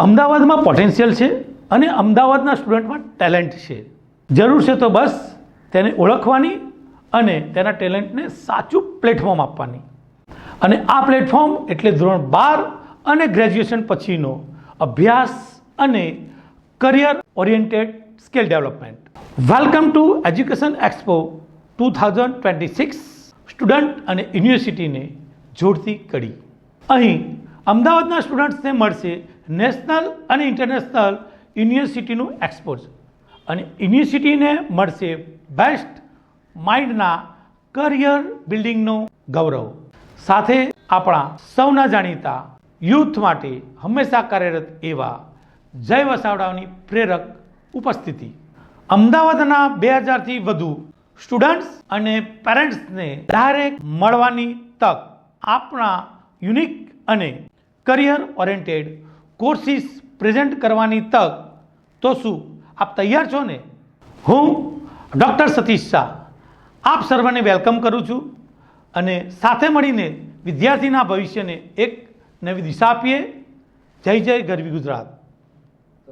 અમદાવાદમાં પોટેન્શિયલ છે અને અમદાવાદના સ્ટુડન્ટમાં ટેલેન્ટ છે. જરૂર છે તો બસ તેને ઓળખવાની અને તેના ટેલેન્ટને સાચું પ્લેટફોર્મ આપવાની. અને આ પ્લેટફોર્મ એટલે ધોરણ 12 અને ગ્રેજ્યુએશન પછીનો અભ્યાસ અને career oriented skill development. Welcome to education expo 2026 student અને યુનિવર્સિટીને જોડતી કડી. અહીં અમદાવાદના સ્ટુડન્ટ્સને મળશે નેશનલ અને ઇન્ટરનેશનલ યુનિવર્સિટીનું એક્સપોઝ અને યુનિવર્સિટીને મળશે બેસ્ટ માઇન્ડના કરિયર બિલ્ડિંગનો ગૌરવ. સાથે આપણા સૌના જાણીતા યુથ માટે હંમેશા કાર્યરત એવા જય વસાવડાની પ્રેરક ઉપસ્થિતિ. અમદાવાદના 2000થી વધુ સ્ટુડન્ટ્સ અને પેરેન્ટ્સને ડાયરેક્ટ મળવાની તક, આપણા યુનિક અને કરિયર ઓરિએન્ટેડ કોર્સિસ પ્રેઝન્ટ કરવાની તક. તો શું આપ તૈયાર છો ને? હું ડૉક્ટર સતીશ શાહ આપ સર્વને વેલકમ કરું છું અને સાથે મળીને વિદ્યાર્થીના ભવિષ્યને એક નવી દિશા આપીએ. જય જય ગરવી ગુજરાત.